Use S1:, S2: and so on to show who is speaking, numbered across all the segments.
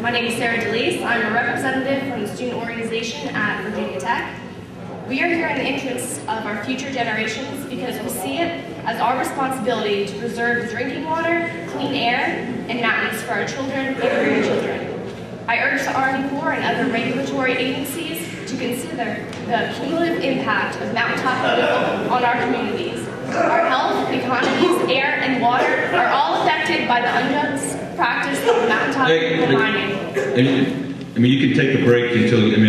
S1: My name is Sarah DeLeese. I'm a representative from the student organization at Virginia Tech. We are here in the interests of our future generations because we see it as our responsibility to preserve the drinking water, clean air, and mountains for our children and grandchildren. I urge the Army Corps and other regulatory agencies to consider the cumulative impact of mountaintop removal on our communities. Our health, economies, air, and water are all affected by the unjust practice of mountaintop mining.
S2: I mean, you can take a break until you can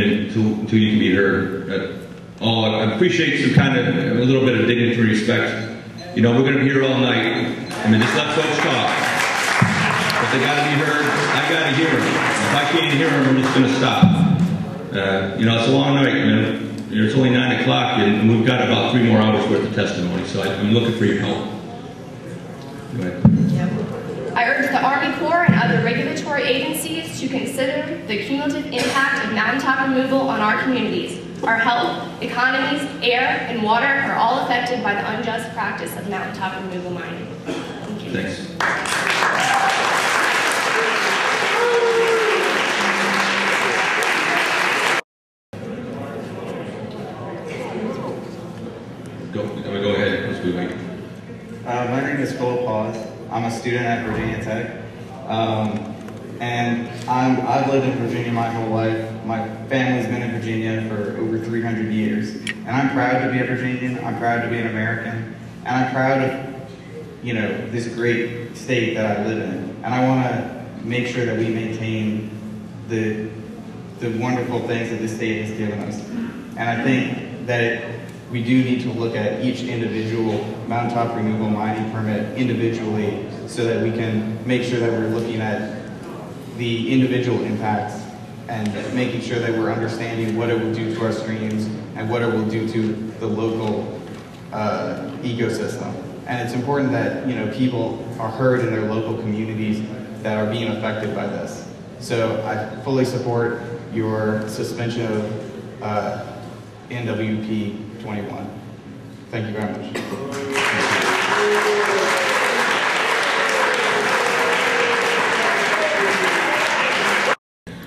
S2: be heard. I appreciate some kind of a little bit of dignity and respect. You know, we're going to be here all night. I mean, just let folks talk. But they got to be heard. I got to hear them. If I can't hear them, we're just going to stop. You know, it's a long night, man. It's only 9 o'clock, and we've got about 3 more hours worth of testimony. So I'm looking for your help. Go ahead.
S1: I urge the Army Corps and other regulatory agencies to consider the cumulative impact of mountaintop removal on our communities. Our health, economies, air, and water are all affected by the unjust practice of mountaintop removal mining. Thank you.
S2: Thanks. Go ahead. Let's do it.
S3: My name is Philip Hawes. I'm a student at Virginia Tech. And I've lived in Virginia my whole life. My family's been in Virginia for over 300 years. And I'm proud to be a Virginian. I'm proud to be an American. And I'm proud of, you know, this great state that I live in. And I want to make sure that we maintain the wonderful things that this state has given us. And I think that we do need to look at each individual mountaintop removal mining permit individually so that we can make sure that we're looking at the individual impacts and making sure that we're understanding what it will do to our streams and what it will do to the local ecosystem. And it's important that, you know, people are heard in their local communities that are being affected by this. So I fully support your suspension of NWP 21. Thank you very much.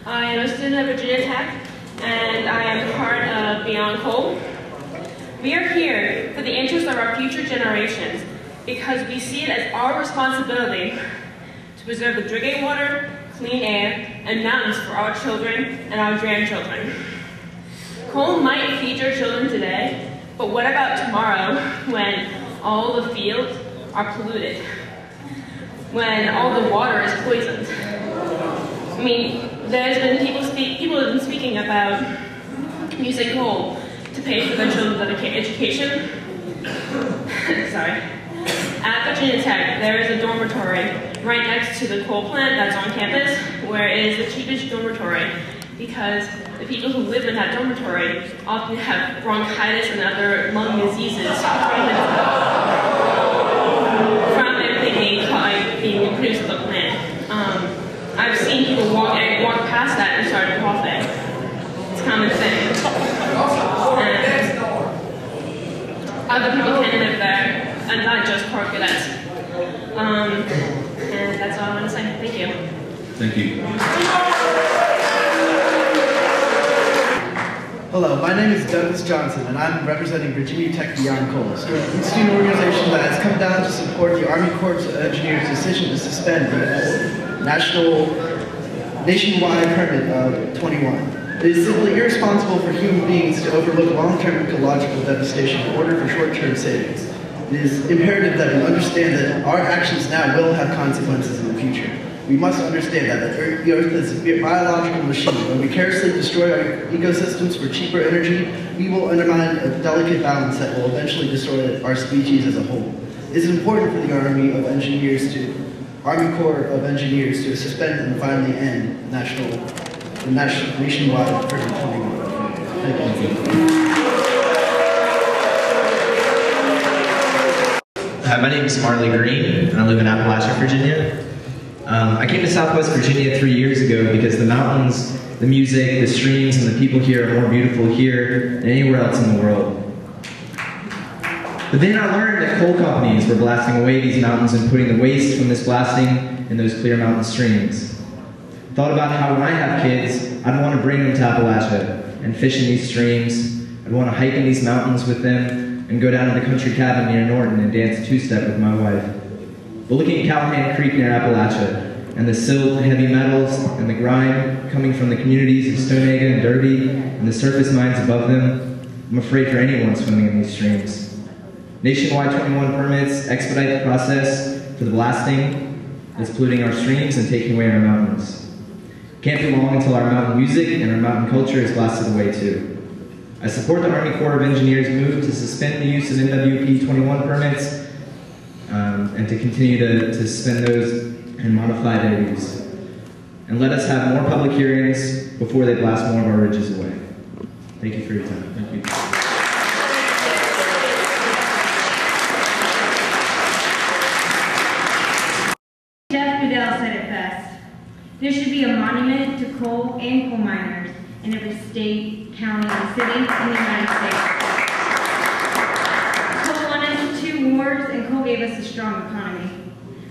S4: I am a student at Virginia Tech, and I am part of Beyond Coal. We are here for the interest of our future generations because we see it as our responsibility to preserve the drinking water, clean air, and mountains for our children and our grandchildren. Coal might feed your children today, but what about tomorrow when all the fields are polluted? When all the water is poisoned? I mean, there's been people have been speaking about using coal to pay for their children's education. Sorry. At Virginia Tech, there is a dormitory right next to the coal plant that's on campus, where it is the cheapest dormitory because the people who live in that dormitory often have bronchitis and other lung diseases from everything being produced at the plant. I've seen people walk past that and start coughing. It's a common thing. And other people can live there, and not just car cadets. And that's all I want to say. Thank you.
S2: Thank you.
S5: Hello, my name is Douglas Johnson, and I'm representing Virginia Tech Beyond Coal, a student organization that has come down to support the Army Corps of Engineers' decision to suspend the nationwide permit of 21. It is simply irresponsible for human beings to overlook long-term ecological devastation in order for short-term savings. It is imperative that we understand that our actions now will have consequences in the future. We must understand that the Earth is a biological machine. When we carelessly destroy our ecosystems for cheaper energy, we will undermine a delicate balance that will eventually destroy our species as a whole. It is important for the Army Corps of Engineers to suspend and finally end the nationwide permit 21. Thank you.
S6: Hi, my name is Marley Green, and I live in Appalachia, Virginia. I came to Southwest Virginia 3 years ago because the mountains, the music, the streams, and the people here are more beautiful here than anywhere else in the world. But then I learned that coal companies were blasting away these mountains and putting the waste from this blasting in those clear mountain streams. thought about how when I have kids, I'd want to bring them to Appalachia and fish in these streams. I'd want to hike in these mountains with them and go down to the country cabin near Norton and dance two-step with my wife. But looking at Callahan Creek near Appalachia and the silt, heavy metals, and the grime coming from the communities of Stonega and Derby and the surface mines above them, I'm afraid for anyone swimming in these streams. Nationwide 21 permits expedite the process for the blasting that's polluting our streams and taking away our mountains. Can't be long until our mountain music and our mountain culture is blasted away too. I support the Army Corps of Engineers' move to suspend the use of NWP 21 permits and to continue to suspend those and modify their use. And let us have more public hearings before they blast more of our ridges away. Thank you for your time. Thank you.
S7: Said it best. There should be a monument to coal and coal miners in every state, county, and city in the United States. Coal won us 2 wars, and coal gave us a strong economy.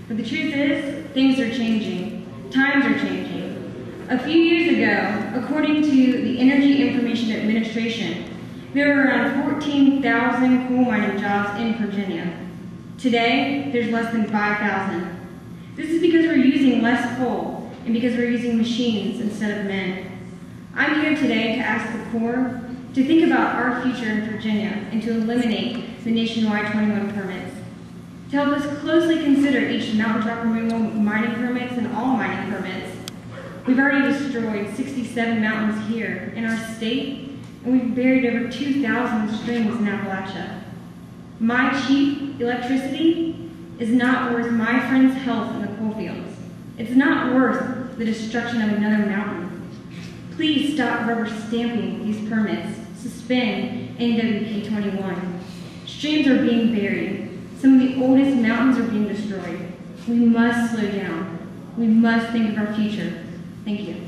S7: But the truth is, things are changing. Times are changing. A few years ago, according to the Energy Information Administration, there were around 14,000 coal mining jobs in Virginia. Today, there's less than 5,000. This is because we're using less coal and because we're using machines instead of men. I'm here today to ask the Corps to think about our future in Virginia and to eliminate the nationwide 21 permits. To help us closely consider each mountaintop removal mining permits and all mining permits. We've already destroyed 67 mountains here in our state, and we've buried over 2,000 streams in Appalachia. My cheap electricity is not worth my friend's health in the coal fields. It's not worth the destruction of another mountain. Please stop rubber stamping these permits. Suspend NWP 21. Streams are being buried. Some of the oldest mountains are being destroyed. We must slow down. We must think of our future. Thank you.